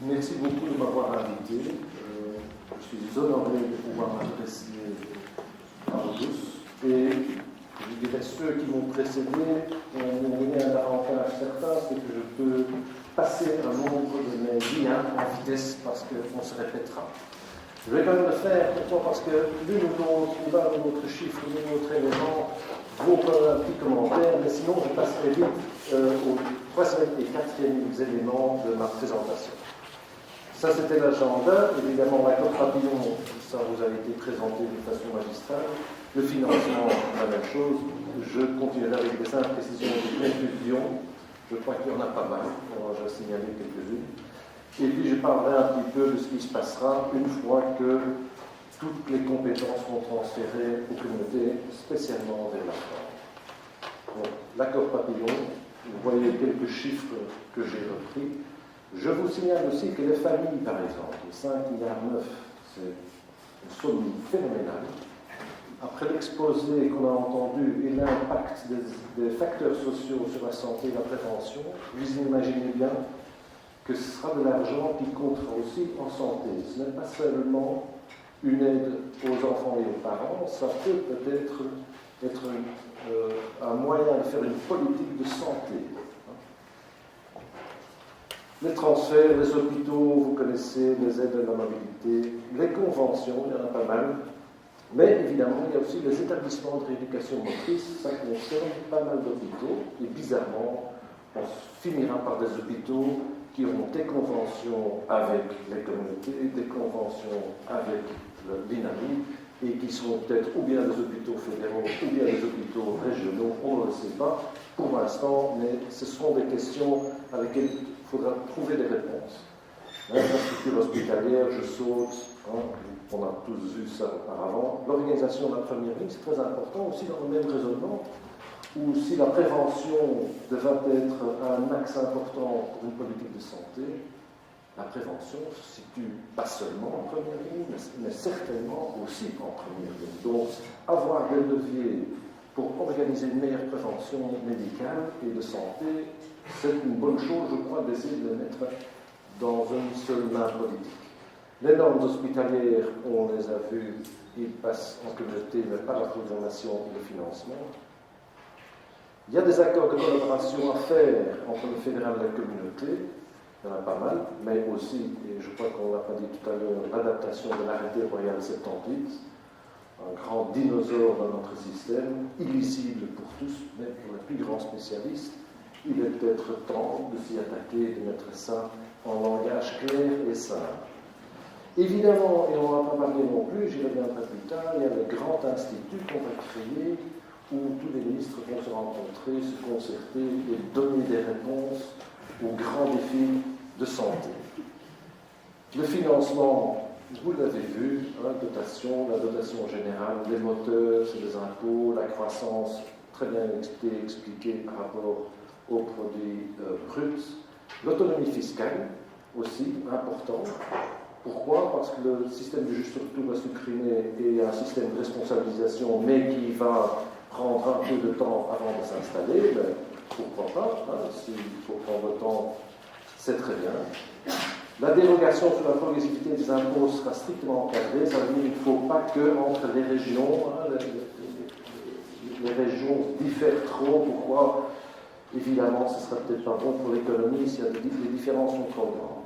Merci beaucoup de m'avoir invité. Je suis honoré de pouvoir m'adresser à vous tous. Et je dirais ceux qui m'ont précédé ont donné un avantage certain, c'est que je peux passer un nombre de mes liens en vitesse parce qu'on se répétera. Je vais quand même le faire, pourquoi? Parce que l'une ou l'autre, l'un ou l'autre chiffre, l'un ou l'autre élément vaut un petit commentaire, mais sinon je passerai vite aux troisième et quatrième éléments de ma présentation. Ça, c'était l'agenda. Évidemment, l'accord papillon, ça vous a été présenté de façon magistrale. Le financement, la même chose. Je continuerai avec des simples précisions de conclusion. Je crois qu'il y en a pas mal. On va signaler quelques-unes. Et puis, je parlerai un petit peu de ce qui se passera une fois que toutes les compétences seront transférées aux communautés, spécialement vers la France. L'accord papillon, vous voyez quelques chiffres que j'ai repris. Je vous signale aussi que les familles, par exemple, les 5,9 milliards, c'est une somme phénoménale. Après l'exposé qu'on a entendu et l'impact des facteurs sociaux sur la santé et la prévention, vous imaginez bien que ce sera de l'argent qui comptera aussi en santé. Ce n'est pas seulement une aide aux enfants et aux parents, ça peut peut-être être un moyen de faire une politique de santé. Les transferts, les hôpitaux, vous connaissez, les aides à la mobilité, les conventions, il y en a pas mal. Mais évidemment, il y a aussi les établissements de rééducation motrice, ça concerne pas mal d'hôpitaux. Et bizarrement, on finira par des hôpitaux qui auront des conventions avec les communautés, des conventions avec l'INAMI, et qui seront peut-être ou bien des hôpitaux fédéraux ou bien des hôpitaux régionaux, on ne le sait pas pour l'instant, mais ce sont des questions à lesquelles il faudra trouver des réponses. L'infrastructure hospitalière, je saute, on a tous vu ça auparavant. L'organisation de la première ligne, c'est très important aussi dans le même raisonnement, où si la prévention devait être un axe important pour une politique de santé, la prévention se situe pas seulement en première ligne, mais certainement aussi en première ligne. Donc, avoir des leviers pour organiser une meilleure prévention médicale et de santé, c'est une bonne chose, je crois, d'essayer de les mettre dans une seule main politique. Les normes hospitalières, on les a vues, ils passent en communauté, mais pas la programmation et le financement. Il y a des accords de collaboration à faire entre le fédéral et la communauté. Il y en a pas mal, mais aussi, et je crois qu'on l'a pas dit tout à l'heure, l'adaptation de l'arrêté royal 78, un grand dinosaure dans notre système, illisible pour tous, mais pour les plus grands spécialistes, il est peut-être temps de s'y attaquer, de mettre ça en langage clair et simple. Évidemment, et on ne va pas parler non plus, j'y reviendrai plus tard, il y a le grand institut qu'on va créer, où tous les ministres vont se rencontrer, se concerter et donner des réponses aux grands défis de santé. Le financement, vous l'avez vu, la dotation générale, les moteurs, c'est les impôts, la croissance, très bien expliquée par rapport aux produits bruts. L'autonomie fiscale, aussi, important. Pourquoi? Parce que le système du juste retour va supprimer et un système de responsabilisation, mais qui va prendre un peu de temps avant de s'installer, mais pourquoi pas, s'il faut prendre le temps, c'est très bien. La dérogation sur la progressivité des impôts sera strictement encadrée, ça veut dire qu'il ne faut pas que entre les régions, les régions diffèrent trop, pourquoi? Évidemment, ce ne sera peut-être pas bon pour l'économie si les différences sont trop grandes.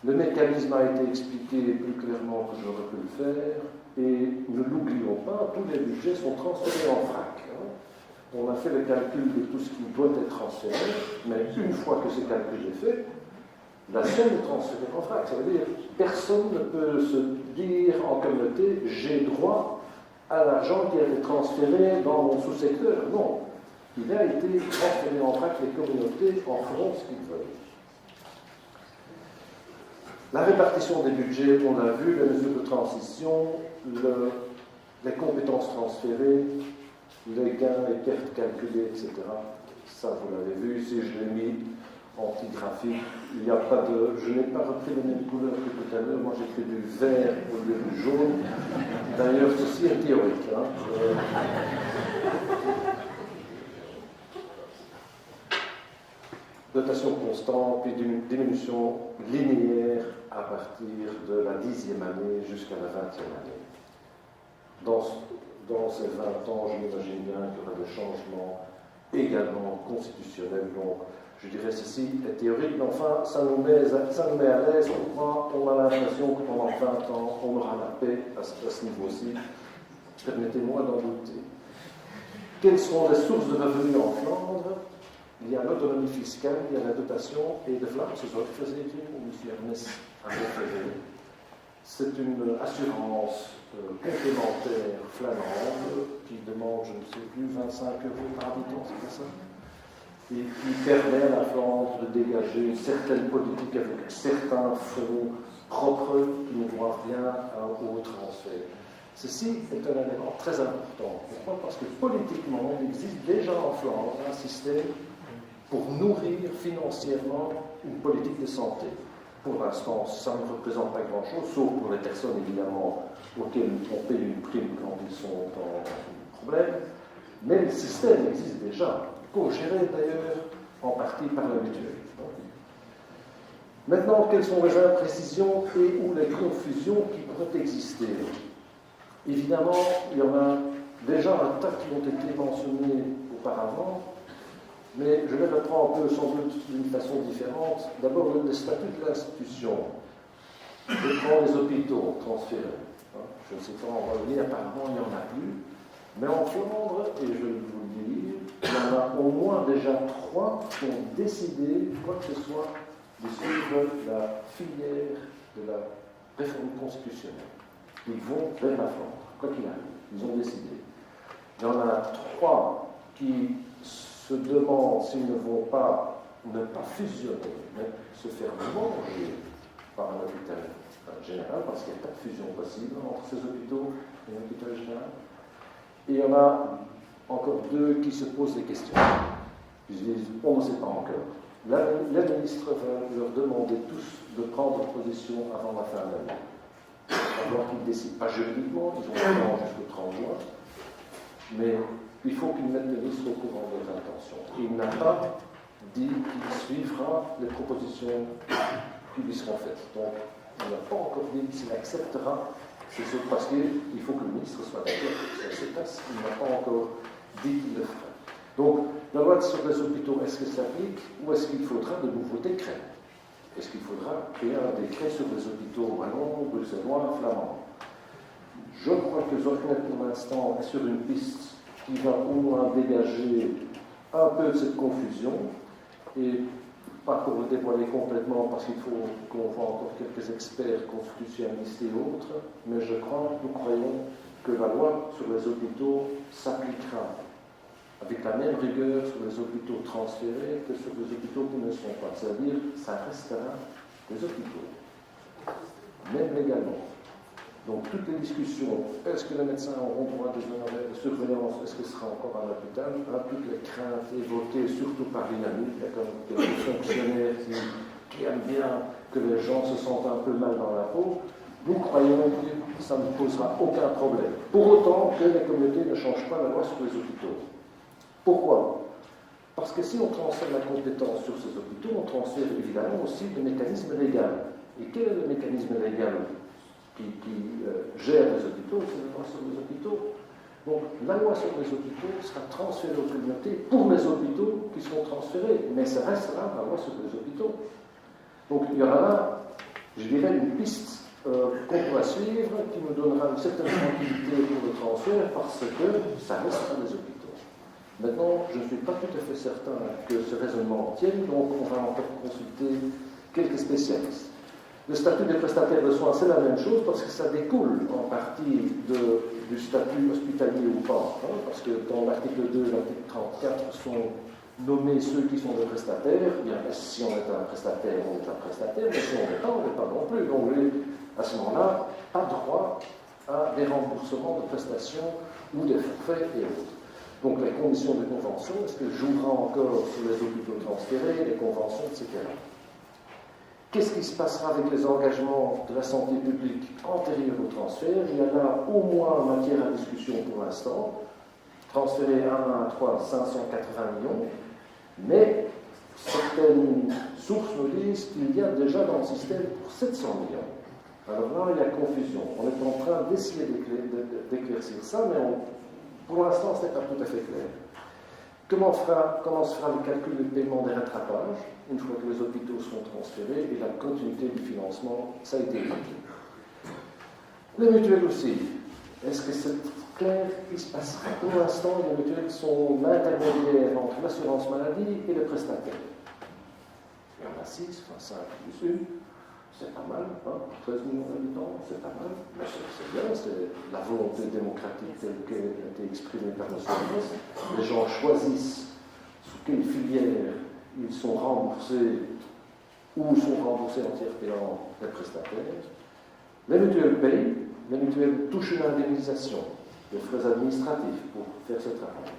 Le mécanisme a été expliqué plus clairement que j'aurais pu le faire, et ne l'oublions pas, tous les budgets sont transférés en vrac. On a fait le calcul de tout ce qui doit être transféré, mais une fois que ce calcul est fait, la somme est transférée en vrac. Ça veut dire que personne ne peut se dire en communauté « j'ai droit à l'argent qui a été transféré dans mon sous-secteur ». Non, il a été transféré en vrac, les communautés en feront ce qu'ils veulent. La répartition des budgets, on l'a vu, les mesures de transition, les compétences transférées, les gains, les pertes calculées, etc. Ça, vous l'avez vu, si je l'ai mis en petit graphique, il n'y a pas de... Je n'ai pas repris les mêmes couleurs que tout à l'heure, moi j'ai pris du vert au lieu du jaune. D'ailleurs, ceci est théorique. dotation constante, puis diminution linéaire à partir de la 10e année jusqu'à la 20e année. Dans ces 20 ans, je m'imagine bien qu'il y aura des changements également constitutionnels. Donc, je dirais ceci est théorique, mais enfin, ça nous met à l'aise. On a l'impression que pendant 20 ans, on aura la paix à ce niveau-ci. Permettez-moi d'en douter. Quelles sont les sources de revenus en Flandre? Il y a l'autonomie fiscale, il y a la dotation et de Flandre, c'est ça que faisait dire, ou M. Ernest a référé. C'est une assurance complémentaire flamande qui demande, je ne sais plus, 25 € par habitant, c'est pas ça? Et qui permet à la Flandre de dégager une certaine politique avec certains fonds propres qui ne doivent rien au transfert. Ceci est un élément très important. Pourquoi? Parce que politiquement, il existe déjà en Flandre un système pour nourrir financièrement une politique de santé. Pour l'instant, ça ne représente pas grand-chose, sauf pour les personnes, évidemment, auxquelles on paye une prime quand ils sont en problème. Mais le système existe déjà, co-géré d'ailleurs en partie par la mutuelle. Maintenant, quelles sont les imprécisions et ou les confusions qui pourraient exister? Évidemment, il y en a déjà un tas qui ont été mentionnés auparavant, mais je les reprends un peu sans doute d'une façon différente. D'abord, le statut de l'institution. Je prends les hôpitaux transférés. Je ne sais pas en revenir, apparemment il n'y en a plus. Mais en Flandre, et je vais vous le dire, il y en a au moins déjà 3 qui ont décidé, quoi que ce soit, de suivre la filière de la réforme constitutionnelle. Ils vont vers la Flandre, quoi qu'il arrive. Ils ont décidé. Il y en a 3 qui se demandent s'ils ne vont pas, ne pas fusionner, mais se faire manger par un hôpital général, parce qu'il n'y a pas de fusion possible entre ces hôpitaux et un hôpital général. Et il y en a encore 2 qui se posent des questions. Ils se disent, on ne sait pas encore. Les ministres vont leur demander tous de prendre position avant la fin de l'année. Alors qu'ils ne décident pas juridiquement, ils ont le temps jusqu'au 30 juin, mais il faut qu'ils mettent le ministre au courant de leurs intentions. Il n'a pas dit qu'il suivra les propositions qui lui seront faites. Donc, il n'a pas encore dit s'il acceptera, c'est parce qu'il faut que le ministre soit d'accord que ça se passe. Il n'a pas encore dit qu'il le fera. Donc, la loi sur les hôpitaux, est-ce qu'elle s'applique ou est-ce qu'il faudra de nouveaux décrets? Est-ce qu'il faudra créer un décret sur les hôpitaux wallons, bruxellois, flamands? Je crois que Zorgnet, pour l'instant, est sur une piste qui va au moins dégager un peu de cette confusion, et pas pour le dévoiler complètement, parce qu'il faut qu'on voit encore quelques experts constitutionnalistes et autres, mais nous croyons que la loi sur les hôpitaux s'appliquera avec la même rigueur sur les hôpitaux transférés que sur les hôpitaux qui ne sont pas. C'est-à-dire, ça restera des hôpitaux, même légalement. Donc, toutes les discussions, est-ce que les médecins auront droit des honoraires de surveillance, est-ce que ce sera encore à l'hôpital, toutes les craintes évoquées, surtout par l'INAMI, il y a comme des fonctionnaires qui aiment bien que les gens se sentent un peu mal dans la peau. Nous croyons que ça ne posera aucun problème. Pour autant que les communautés ne changent pas la loi sur les hôpitaux. Pourquoi? Parce que si on transfère la compétence sur ces hôpitaux, on transfère évidemment aussi le mécanisme légal. Et quel est le mécanisme légal qui gère les hôpitaux? C'est la loi sur les hôpitaux. Donc la loi sur les hôpitaux sera transférée aux communautés pour les hôpitaux qui seront transférés, mais ça restera la loi sur les hôpitaux. Donc il y aura là, je dirais, une piste qu'on pourra suivre qui nous donnera une certaine tranquillité pour le transfert parce que ça restera les hôpitaux. Maintenant, je ne suis pas tout à fait certain que ce raisonnement tienne, donc on va encore consulter quelques spécialistes. Le statut des prestataires de soins, c'est la même chose parce que ça découle en partie du statut hospitalier ou pas. Parce que dans l'article 2 et l'article 34 sont nommés ceux qui sont des prestataires. Bien, si on est un prestataire, on est un prestataire, mais si on n'est pas, on n'est pas non plus. Donc, à ce moment-là, pas droit à des remboursements de prestations ou des forfaits et autres. Donc, les conditions de convention, est-ce que jouera encore sur les hôpitaux transférés, les conventions, etc. Qu'est-ce qui se passera avec les engagements de la santé publique antérieurs au transfert? Il y en a au moins matière à discussion pour l'instant. Transférer 1 à 3, 580 millions. Mais certains certaines sources nous disent qu'il y a déjà dans le système pour 700 millions. Alors là, il y a confusion. On est en train d'essayer d'éclaircir ça, mais pour l'instant, ce n'est pas tout à fait clair. Comment se fera le calcul du paiement des rattrapages une fois que les hôpitaux seront transférés et la continuité du financement, ça a été évoqué. Les mutuelles aussi. Est-ce que c'est clair qu'il se passera? Pour l'instant, les mutuelles sont l'intermédiaire entre l'assurance maladie et le prestataire. Il y en a 6, enfin 5 plus 1. C'est pas mal, hein? 13 millions d'habitants, c'est pas mal, mais c'est bien, c'est la volonté démocratique telle qu'elle a été exprimée par M. Hermès. Les gens choisissent sous quelle filière ils sont remboursés ou sont remboursés en tiers payant les prestataires. Les mutuelles payent, les mutuelles touchent une indemnisation, des frais administratifs pour faire ce travail.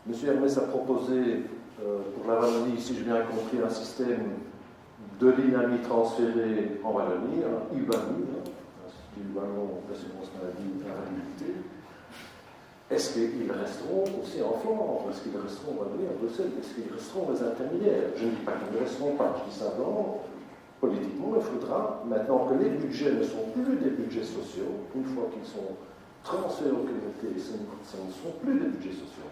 M. Hermès a proposé pour la Wallonie, si j'ai bien compris, un système de l'INAMI transféré en Wallonie, un IBAMI, Institut Wallon d'assurance maladie et invalidité. Est-ce qu'ils resteront aussi en Flandre? Est-ce qu'ils resteront en Wallonie, à Bruxelles? Est-ce qu'ils resteront les intermédiaires? Je ne dis pas qu'ils ne resteront pas, je dis simplement, politiquement, il faudra, maintenant que les budgets ne sont plus des budgets sociaux, une fois qu'ils sont transférés aux communautés, ce ne sont plus des budgets sociaux.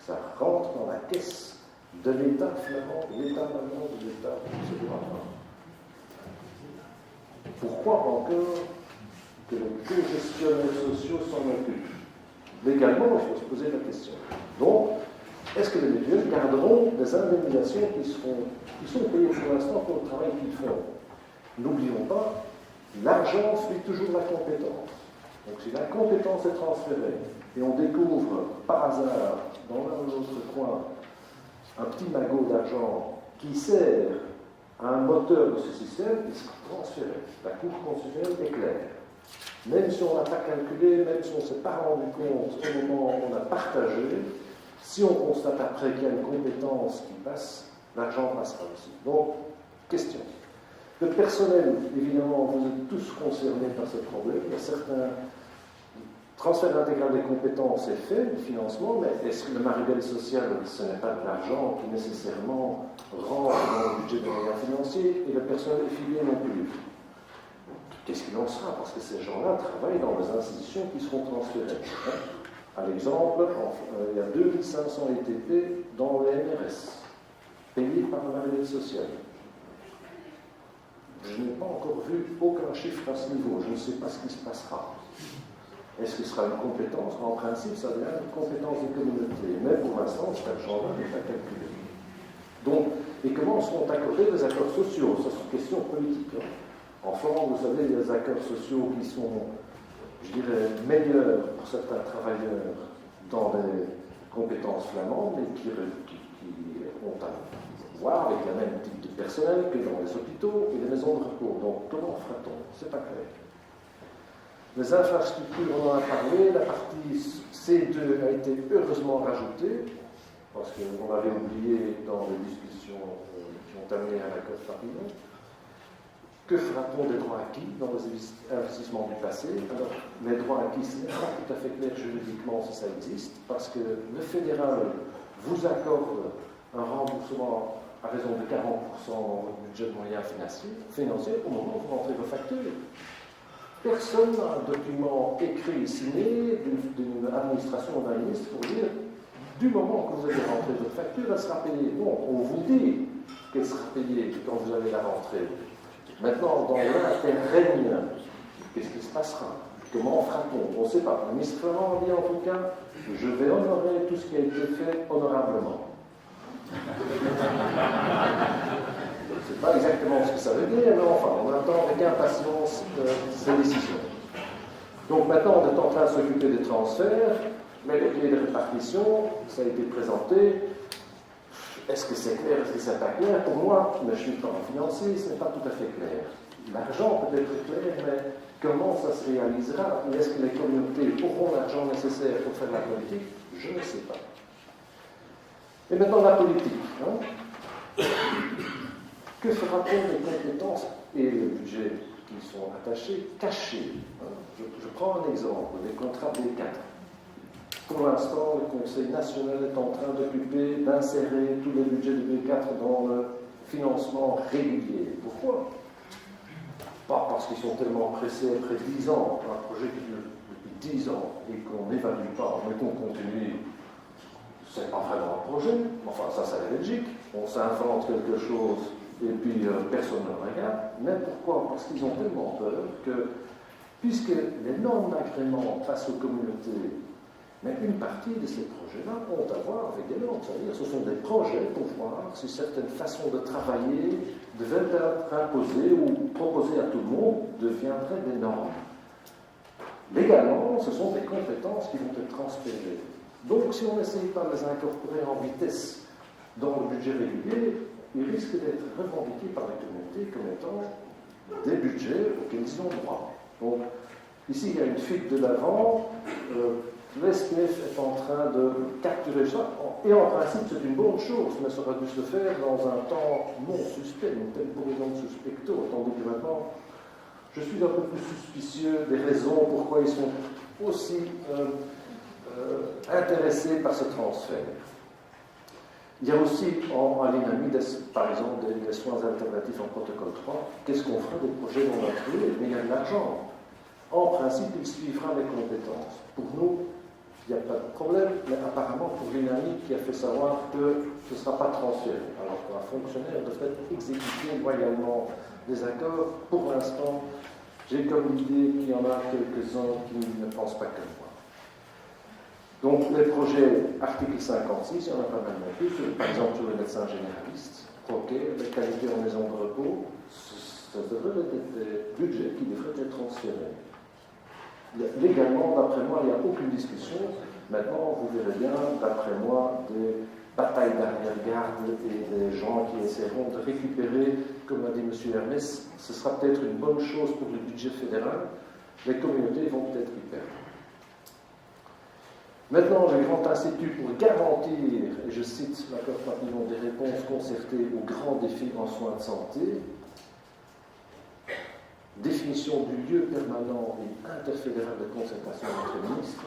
Ça rentre dans la caisse de l'État flamand, de l'État allemand, de l'État suédois. Pourquoi encore que les gestionnaires sociaux s'en occupent? Légalement, il faut se poser la question. Donc, est-ce que les mutuelles garderont des indemnisations qui sont payées pour l'instant pour le travail qu'ils font? N'oublions pas, l'argent suit toujours la compétence. Donc, si la compétence est transférée et on découvre par hasard, dans l'un ou l'autre coin, un petit magot d'argent qui sert à un moteur de ce système, il sera transféré. La cour constitutionnelle est claire. Même si on n'a pas calculé, même si on ne s'est pas rendu compte au moment où on a partagé, si on constate après qu'il y a une compétence qui passe, l'argent passera aussi. Donc, question. Le personnel, évidemment, vous êtes tous concernés par ce problème. Il y a certains transfert intégral des compétences est fait, le financement, mais est-ce que le maribel social, ce n'est pas de l'argent qui nécessairement rentre dans le budget des moyens financiers et le personnel affilié non plus? Qu'est-ce qu'il en sera? Parce que ces gens-là travaillent dans les institutions qui seront transférées. À l'exemple, il y a 2500 ETP dans les MRS, payés par le maribel social. Je n'ai pas encore vu aucun chiffre à ce niveau, je ne sais pas ce qui se passera. Est-ce que ce sera une compétence? En principe, ça devient une compétence des communautés. Mais pour l'instant, cet argent-là n'est pas calculé. Donc, et comment seront accordés les accords sociaux? Ça, c'est une question politique. En Flandre, vous savez, il y a des accords sociaux qui sont, je dirais, meilleurs pour certains travailleurs dans les compétences flamandes, mais qui ont à voir avec le même type de personnel que dans les hôpitaux et les maisons de repos. Donc, comment fera-t-on? C'est pas clair. Les infrastructures, on en a parlé, la partie C2 a été heureusement rajoutée, parce qu'on l'avait oublié dans les discussions qui ont amené à l'accord de Paris. Que fera-t-on des droits acquis dans les investissements du passé? Alors, les droits acquis, ce n'est pas tout à fait clair juridiquement si ça existe, parce que le fédéral vous accorde un remboursement à raison de 40% dans votre budget de moyens financiers au moment où vous rentrez vos factures. Personne n'a un document écrit et signé d'une administration ou d'un ministre pour dire du moment que vous allez rentrer votre facture, elle sera payée. Bon, on vous dit qu'elle sera payée quand vous allez la rentrer. Maintenant, dans l'interrègne, qu'est-ce qui se passera? Comment fera-t-on? On ne sait pas. Le ministre Flamand a dit en tout cas, je vais honorer tout ce qui a été fait honorablement. Je ne sais pas exactement ce que ça veut dire, mais enfin, on attend avec impatience ces décisions. Donc maintenant, on est en train de s'occuper des transferts, mais les clés de répartition, ça a été présenté. Est-ce que c'est clair? Est-ce que c'est pas clair? Pour moi, mais je suis pas financier, ce n'est pas tout à fait clair. L'argent peut être clair, mais comment ça se réalisera? Est-ce que les communautés auront l'argent nécessaire pour faire la politique? Je ne sais pas. Et maintenant, la politique. Que fera-t-on des compétences et le budget qui sont attachés, cachés? Je prends un exemple, les contrats D4. Pour l'instant, le Conseil national est en train d'insérer tous les budgets de B4 dans le financement régulier. Pourquoi? Pas parce qu'ils sont tellement pressés après 10 ans, un projet qui dure depuis 10 ans et qu'on n'évalue pas, mais qu'on continue. C'est pas vraiment un projet, enfin ça c'est la Belgique, on s'invente quelque chose et puis personne ne regarde. Mais pourquoi? Parce qu'ils ont tellement peur que, puisque les normes d'agrément passent aux communautés, mais une partie de ces projets-là ont à voir avec des normes. C'est-à-dire ce sont des projets pour voir si certaines façons de travailler devaient être imposées ou proposées à tout le monde deviendraient des normes. Légalement, ce sont des compétences qui vont être transférées. Donc, si on n'essaye pas de les incorporer en vitesse dans le budget régulier, ils risquent d'être revendiqués par les communautés comme étant des budgets auxquels ils ont droit. Donc, ici, il y a une fuite de l'avant. L'SPF est en train de capturer ça, et en principe c'est une bonne chose, mais ça aurait dû se faire dans un temps non suspect, une telle non suspecto, tandis que maintenant, je suis un peu plus suspicieux des raisons pourquoi ils sont aussi intéressés par ce transfert. Il y a aussi en l'INAMI, par exemple, des soins alternatifs en protocole 3. Qu'est-ce qu'on fera des projets non attribués? Mais il y a de l'argent. En principe, il suivra les compétences. Pour nous, il n'y a pas de problème, mais apparemment pour l'INAMI qui a fait savoir que ce ne sera pas transféré, alors qu'un fonctionnaire devrait exécuter loyalement des accords. Pour l'instant, j'ai comme idée qu'il y en a quelques-uns qui ne pensent pas comme moi. Donc les projets article 56, il y en a pas mal non plus, par exemple sur les médecins généralistes, ok, la qualité en maison de repos, ça devrait être des budgets qui devraient être transférés. Légalement, d'après moi, il n'y a aucune discussion. Maintenant, vous verrez bien, d'après moi, des batailles d'arrière-garde et des gens qui essaieront de récupérer, comme a dit M. Hermès, ce sera peut-être une bonne chose pour le budget fédéral. Les communautés vont peut-être y perdre. Maintenant, le Grand Institut pour garantir, et je cite l'accord papillon, des réponses concertées aux grands défis en soins de santé. Définition du lieu permanent et interfédéral de concertation entre ministres.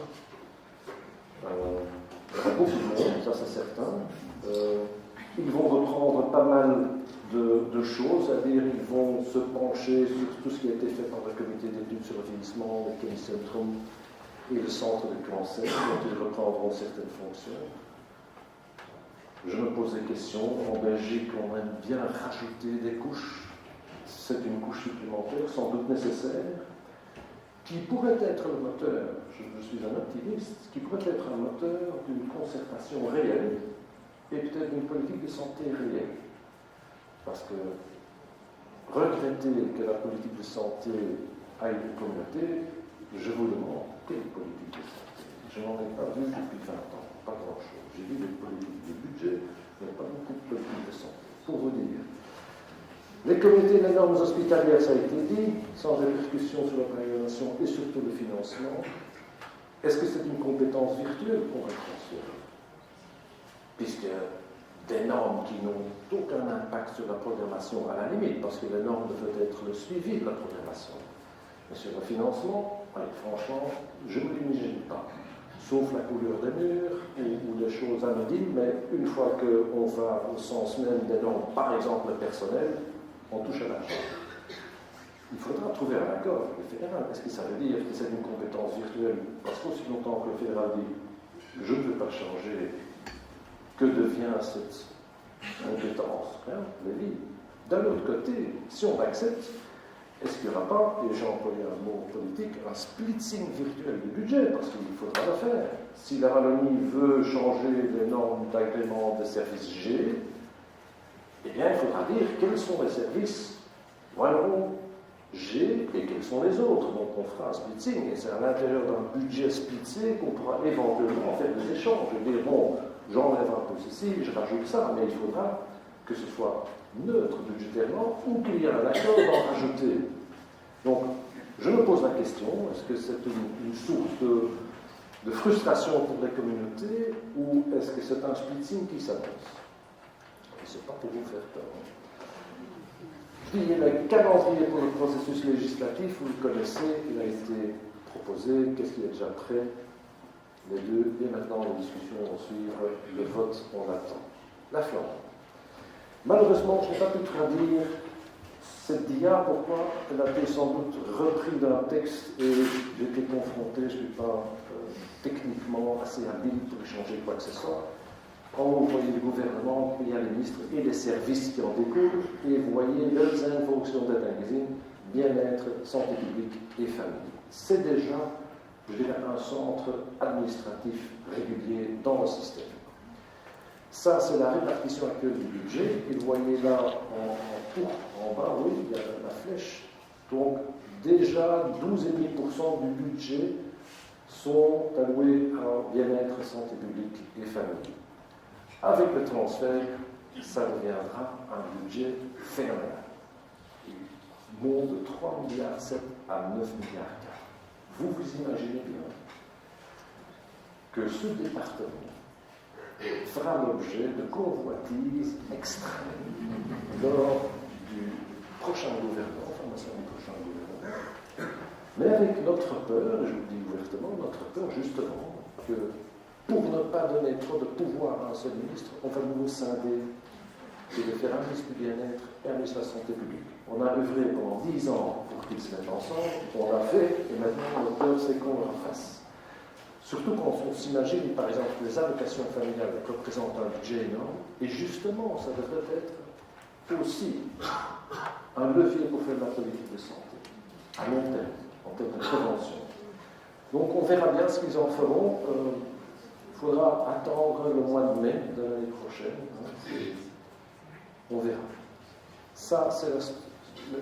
Il y a beaucoup de monde, ça c'est certain. Ils vont reprendre pas mal de choses, c'est-à-dire ils vont se pencher sur tout ce qui a été fait par le comité d'études sur le vieillissement, le Kenny-Centrum et le centre de cancer, dont ils reprendront certaines fonctions. Je me pose des questions. En Belgique, on aime bien rajouter des couches. C'est une couche supplémentaire, sans doute nécessaire, qui pourrait être le moteur, je suis un optimiste, qui pourrait être un moteur d'une concertation réelle et peut-être d'une politique de santé réelle. Parce que regretter que la politique de santé aille de communauté, je vous demande, quelle politique de santé? Je n'en ai pas vu depuis 20 ans, pas grand-chose. J'ai vu des politiques de budget, mais pas beaucoup de politiques de santé. Pour vous dire, les comités des normes hospitalières, ça a été dit, sans répercussion sur la programmation et surtout le financement. Est-ce que c'est une compétence virtuelle qu'on va transférer? Puisque des normes qui n'ont aucun impact sur la programmation à la limite, parce que les normes devraient être le suivi de la programmation. Mais sur le financement, allez, franchement, je ne l'imagine pas. Sauf la couleur des murs ou des choses anodines, mais une fois qu'on va au sens même des normes, par exemple le personnel, on touche à l'argent. Il faudra trouver un accord avec le fédéral. Est-ce que ça veut dire que c'est une compétence virtuelle? Parce qu'aussi longtemps que le fédéral dit je ne veux pas changer, que devient cette compétence? D'un autre côté, si on l'accepte, est-ce qu'il n'y aura pas, et j'ai employé un mot politique, un splitting virtuel du budget? Parce qu'il faudra le faire. Si la Wallonie veut changer les normes d'agrément des services G, eh bien, il faudra dire quels sont les services wallons G et quels sont les autres. Donc, on fera un splitting, et c'est à l'intérieur d'un budget splitté qu'on pourra éventuellement faire des échanges. Je veux dire, bon, j'enlève un peu ceci, je rajoute ça, mais il faudra que ce soit neutre budgétairement ou qu'il y ait un accord d'en rajouter. Donc, je me pose la question, est-ce que c'est une source de frustration pour les communautés ou est-ce que c'est un splitting qui s'annonce? Ce n'est pas pour vous faire peur. Puis il y a le calendrier pour le processus législatif, vous le connaissez, il a été proposé, qu'est-ce qui est déjà prêt? les deux, et maintenant les discussions vont suivre, le vote on attend. La Flandre. Malheureusement, je n'ai pas pu traduire cette dia. Pourquoi? Elle a été sans doute reprise d'un texte et j'ai été confronté, je ne suis pas techniquement assez habile pour y changer quoi que ce soit. Quand vous voyez le gouvernement, il y a les ministres et les services qui en découlent, et vous voyez leurs fonctions d'organisme, bien-être, santé publique et famille. C'est déjà, je dirais, un centre administratif régulier dans le système. Ça, c'est la répartition actuelle du budget. Et vous voyez là, en bas, oui, il y a la flèche. Donc, déjà, 12,5% du budget sont alloués à bien-être, santé publique et famille. Avec le transfert, ça deviendra un budget phénoménal. Il monte de 3,7 milliards à 9,4 milliards. Vous imaginez bien que ce département fera l'objet de convoitises extrêmes lors du prochain gouvernement, formation du prochain gouvernement. Mais avec notre peur, et je vous le dis ouvertement, notre peur justement, que pour ne pas donner trop de pouvoir à un seul ministre, on va nous scinder et de faire un ministre du bien-être et un ministre de la santé publique. On a œuvré pendant 10 ans pour qu'ils se mettent ensemble, on l'a fait, et maintenant notre peur c'est qu'on le fasse. Surtout quand on s'imagine, par exemple, que les allocations familiales représentent un budget énorme, et justement, ça devrait être aussi un levier pour faire de la politique de santé, à long terme, en termes de prévention. Donc on verra bien ce qu'ils en feront. Il faudra attendre le mois de mai de l'année prochaine. On verra. Ça, c'est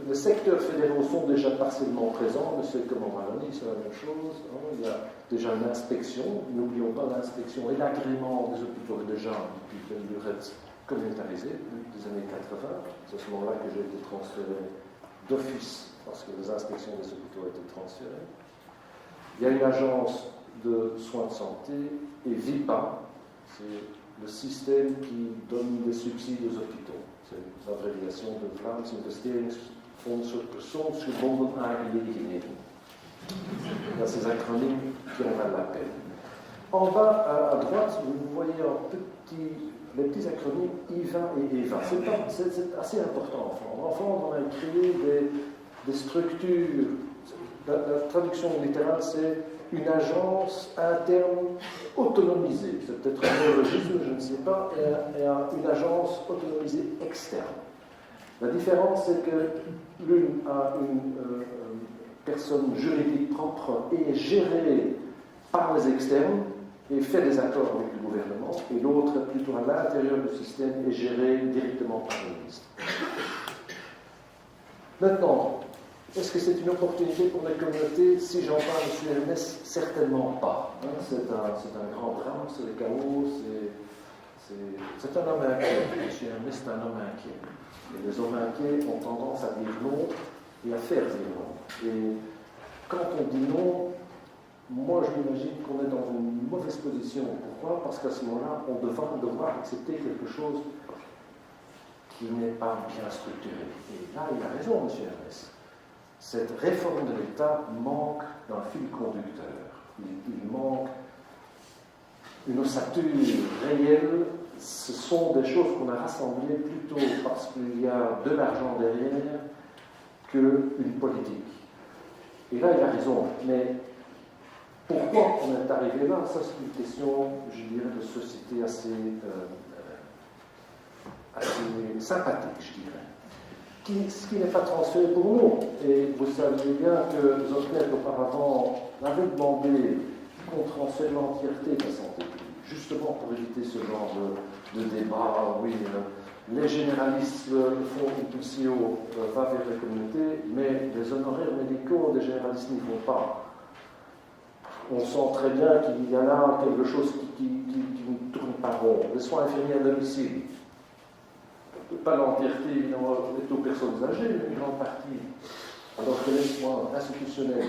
les secteurs fédéraux sont déjà partiellement présents, mais c'est comme en Wallonie, c'est la même chose. Il y a déjà une inspection, n'oublions pas l'inspection et l'agrément des hôpitaux est déjà depuis une durée communautarisé, depuis les années 80. C'est à ce moment-là que j'ai été transféré d'office, parce que les inspections des hôpitaux ont été transférées. Il y a une agence de soins de santé et VIPA, c'est le système qui donne des subsides aux hôpitaux. C'est l'abréviation de Vlaams Investeringsfonds voor persoonsgebonden aangelegenheden. Il y a ces acronymes qui en valent la peine. En bas à droite, vous voyez les petits acronymes IVA et EVA. C'est assez important en Flandre. En Flandre, on a créé des structures. La traduction littérale, c'est une agence interne autonomisée. C'est peut-être un néologisme, je ne sais pas, et une agence autonomisée externe. La différence, c'est que l'une a une personne juridique propre et est gérée par les externes et fait des accords avec le gouvernement, et l'autre, plutôt à l'intérieur du système, est gérée directement par le ministre. Maintenant, est-ce que c'est une opportunité pour les communautés? Si j'en parle, M. Hermès, certainement pas. C'est un grand drame, c'est le chaos, c'est un homme inquiet. M. Hermès est un homme inquiet. Et les hommes inquiets ont tendance à dire non et à faire dire non. Et quand on dit non, moi je m'imagine qu'on est dans une mauvaise position. Pourquoi? Parce qu'à ce moment-là, on va devoir accepter quelque chose qui n'est pas bien structuré. Et là, il a raison, M. Hermès. Cette réforme de l'État manque d'un fil conducteur. Il manque une ossature réelle. Ce sont des choses qu'on a rassemblées plutôt parce qu'il y a de l'argent derrière qu'une politique. Et là, il a raison. Mais pourquoi on est arrivé là? Ça, c'est une question, je dirais, de société assez sympathique, je dirais. Ce qui n'est pas transféré pour nous. Et vous savez bien que Zotner, auparavant, avait demandé qu'on transfère l'entièreté de la santé publique, justement pour éviter ce genre de débat. Oui, les généralistes, le fonds Impulsio va vers les communautés, mais les honoraires médicaux des généralistes n'y vont pas. On sent très bien qu'il y a là quelque chose qui ne tourne pas rond. Les soins infirmiers à domicile. Pas l'entièreté, évidemment, est aux personnes âgées, mais une grande partie. Alors que les soins institutionnels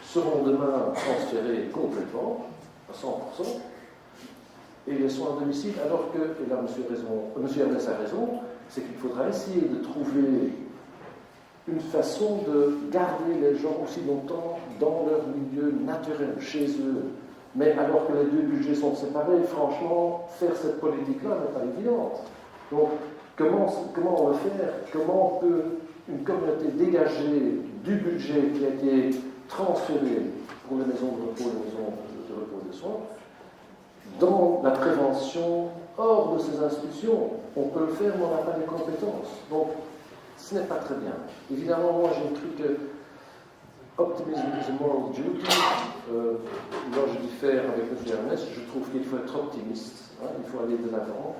seront demain transférés complètement, à 100%, et les soins à domicile, alors que, et là M. Hermès a raison, c'est qu'il faudra essayer de trouver une façon de garder les gens aussi longtemps dans leur milieu naturel, chez eux, Mais alors que les deux budgets sont séparés, franchement, faire cette politique-là n'est pas évidente. Donc, comment on va faire? Comment peut une communauté dégager du budget qui a été transféré pour les maisons de repos, les maisons de repos et de soins, dans la prévention hors de ces institutions? On peut le faire, mais on n'a pas les compétences. Donc, ce n'est pas très bien. Évidemment, moi, j'ai cru que optimism is a moral duty. Là, je diffère avec M. Ernest. Je trouve qu'il faut être optimiste. Hein, il faut aller de l'avant.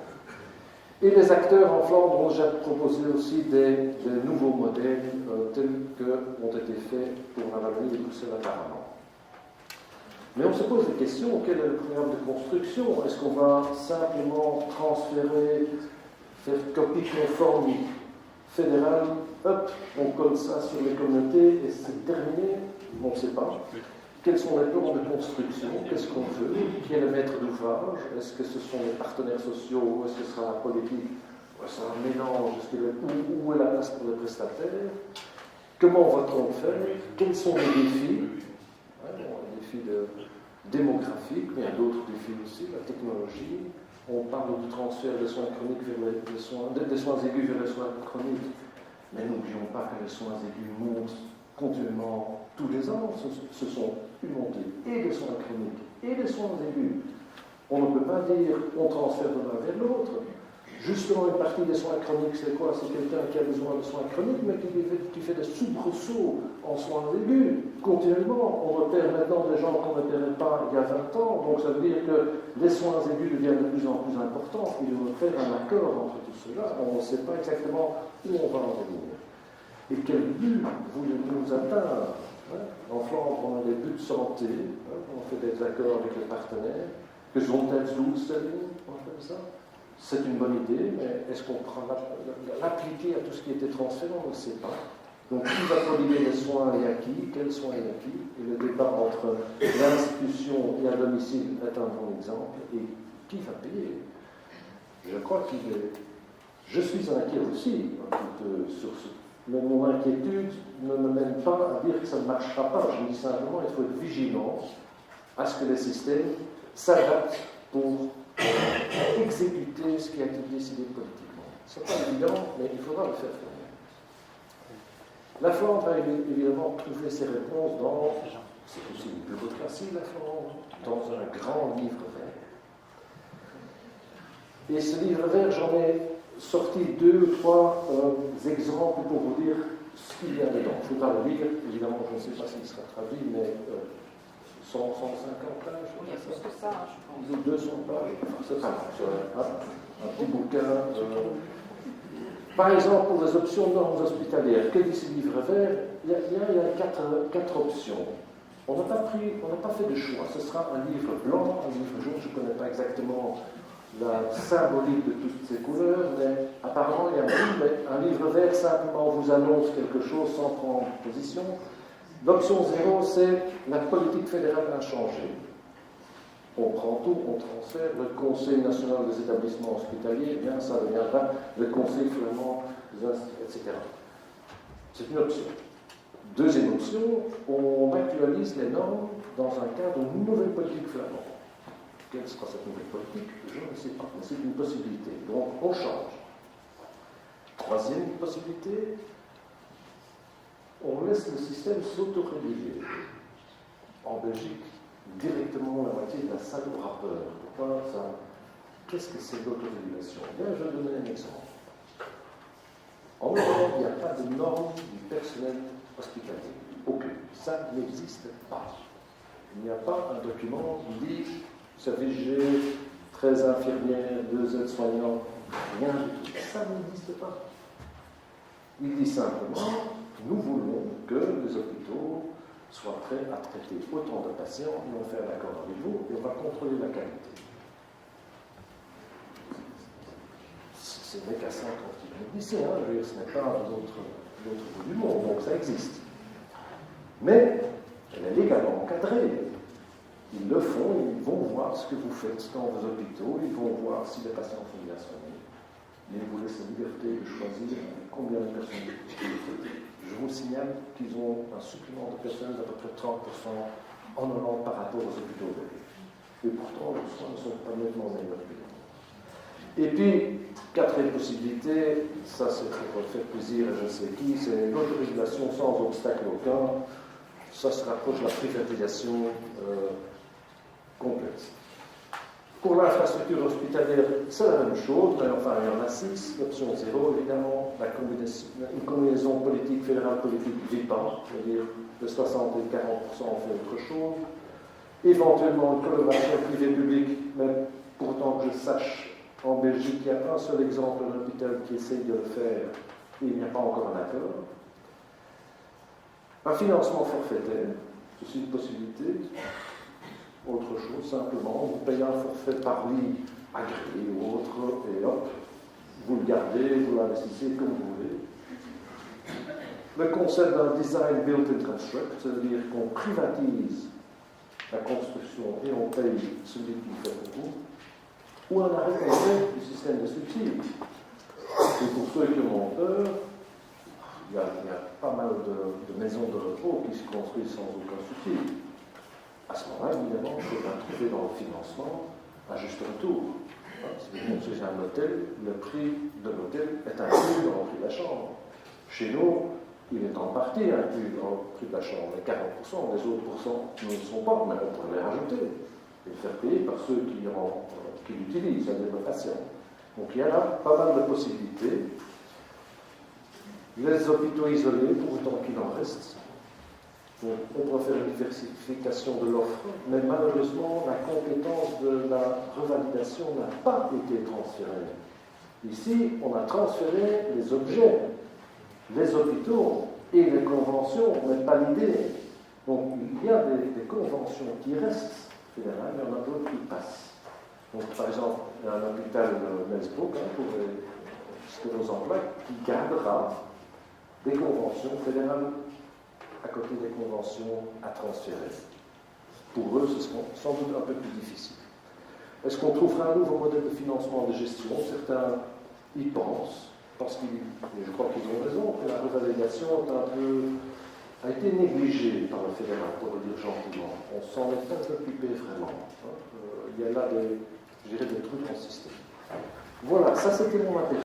Et les acteurs en Flandre ont déjà proposé aussi des nouveaux modèles tels qu'ont été faits pour la Wallonie et Bruxelles apparemment. Mais on se pose des questions. Quel est le programme de construction? Est-ce qu'on va simplement transférer, faire copie conforme fédérale, hop, on colle ça sur les communautés et c'est terminé? On ne sait pas. Quels sont les plans de construction? Qu'est-ce qu'on veut? Qui est le maître d'ouvrage? Est-ce que ce sont les partenaires sociaux ou est-ce que ce sera la politique? Ou est-ce que c'est un mélange? Où est la place pour les prestataires? Comment va-t-on le faire? Quels sont les défis? Les défis démographiques, mais il y a d'autres défis aussi, la technologie. On parle du transfert des soins chroniques vers des soins aigus vers les soins chroniques. Mais n'oublions pas que les soins aigus montent continuellement tous les ans. Ce sont une montée et des soins chroniques et des soins aigus. On ne peut pas dire on transfère de l'un vers l'autre. Justement, une partie des soins chroniques, c'est quoi? C'est quelqu'un qui a besoin de soins chroniques, mais qui fait des soubresauts en soins aigus continuellement. On repère maintenant des gens qu'on ne repérait pas il y a 20 ans. Donc ça veut dire que les soins aigus deviennent de plus en plus importants. Il faut faire un accord entre tout cela. On ne sait pas exactement où on va en venir. Et quel but voulez-vous nous atteindre? En Flandre, on a des buts de santé, on fait des accords avec les partenaires, que Gesondheidsdoelstellingen, on fait ça. C'est une bonne idée, mais est-ce qu'on pourra l'appliquer à tout ce qui était transféré? On ne sait pas. Donc, qui va prodiguer les soins et à qui? Quels soins et à qui? Et le débat entre l'institution et à domicile est un bon exemple. Et qui va payer? Je crois qu'il est... Je suis inquiet aussi un petit peu sur ce. Mais mon inquiétude ne me mène pas à dire que ça ne marchera pas. Je dis simplement qu'il faut être vigilant à ce que les systèmes s'adaptent pour exécuter ce qui a été décidé politiquement. Ce n'est pas évident, mais il faudra le faire. La Flandre a évidemment trouvé ses réponses dans, c'est aussi une bureaucratie, la Flandre, dans un grand livre vert. Et ce livre vert, j'en ai sorti 2 ou 3 exemples pour vous dire ce qu'il y a dedans. Il faudra le lire, évidemment, je ne sais pas s'il sera traduit, mais 150 pages, il y a plus que ça, je pense. 200 pages, c'est pas mal, un petit bouquin. Par exemple, pour les options de normes hospitalières, que dit ce livre vert? Il y a 4 options. On n'a pas fait de choix. Ce sera un livre blanc, un livre jaune, je ne connais pas exactement la symbolique de toutes ces couleurs, mais apparemment il y a un livre vert simplement vous annonce quelque chose sans prendre position. L'option 0, c'est la politique fédérale a changé. On prend tout, on transfère. Le Conseil national des établissements hospitaliers, eh bien ça deviendra le Conseil flamand, etc. C'est une option. Deuxième option, on actualise les normes dans un cadre d'une nouvelle politique flamande. Quelle sera cette nouvelle politique? Je ne sais pas, mais c'est une possibilité. Donc, on change. Troisième possibilité, on laisse le système s'autoréguler. En Belgique, directement la moitié de la salle aura peur. Pourquoi ça? Qu'est-ce que c'est l'autorégulation? Bien, je vais donner un exemple. En Europe, il n'y a pas de normes du personnel hospitalier. Aucune. Ça n'existe pas. Il n'y a pas un document qui dit ça fait j'ai 13 infirmières, 2 aides-soignants, rien du tout. Ça n'existe pas. Il dit simplement, nous voulons que les hôpitaux soient prêts à traiter autant de patients, et on fait un accord avec vous, et on va contrôler la qualité. Ce n'est qu'à 50 km d'ici, ce n'est pas à l'autre bout du monde, donc ça existe. Mais elle est légalement encadrée. Ils le font, ils vont voir ce que vous faites dans vos hôpitaux, ils vont voir si les patients sont bien soignés. Ils vous laissent la liberté de choisir combien de personnes vous traitez. Je vous signale qu'ils ont un supplément de personnel d'à peu près 30% en Hollande par rapport aux hôpitaux belges. Et pourtant, les soins ne sont pas nettement meilleurs que les autres. Et puis, quatrième possibilité, ça c'est pour faire plaisir à je ne sais qui, c'est l'autorégulation sans obstacle aucun. Ça se rapproche de la privatisation complète. Pour l'infrastructure hospitalière, c'est la même chose, mais enfin il y en a 6. L'option 0, évidemment, une combinaison politique, fédérale politique vivante, c'est-à-dire de 60 et 40% on fait autre chose. Éventuellement une collaboration privée-publique, mais pourtant que je sache, en Belgique, il y a un seul exemple d'un hôpital qui essaye de le faire et il n'y a pas encore un accord. Un financement forfaitaire, c'est aussi une possibilité. Autre chose, simplement, vous payez un forfait par lit agréé ou autre, et hop, vous le gardez, vous l'investissez comme vous voulez. Le concept d'un design, build and construct, c'est-à-dire qu'on privatise la construction et on paye celui qui fait pour vous, ou un arrêt complet du système de subsides. Et pour ceux qui ont peur, il y a pas mal de maisons de repos qui se construisent sans aucun subside. À ce moment-là, évidemment, il faut trouver dans le financement un juste retour. Si vous construisez un hôtel, le prix de l'hôtel est inclus dans le prix de la chambre. Chez nous, il est en partie inclus dans le prix de la chambre, mais 40%, les autres pourcents ne le sont pas, mais on pourrait les rajouter et le faire payer par ceux qui l'utilisent, c'est-à-dire les patients. Donc il y a là pas mal de possibilités. Les hôpitaux isolés, pour autant qu'il en reste. Donc, on pourrait faire une diversification de l'offre, mais malheureusement, la compétence de la revalidation n'a pas été transférée. Ici, on a transféré les objets, les hôpitaux et les conventions, mais pas l'idée. Donc, il y a des conventions qui restent, finalement, mais il y en a d'autres qui passent. Donc, par exemple, il y a un hôpital de Melsbrook, pour les sclérose en plaques, qui gardera des conventions fédérales à côté des conventions à transférer. Pour eux, ce sera sans doute un peu plus difficile. Est-ce qu'on trouvera un nouveau modèle de financement de gestion? Certains y pensent, parce qu'ils, je crois qu'ils ont raison, que la revalidation a été négligée par le fédéral, pour le dire gentiment. On s'en est pas occupé vraiment. Il y a là des trucs en système. Voilà, ça c'était mon appel.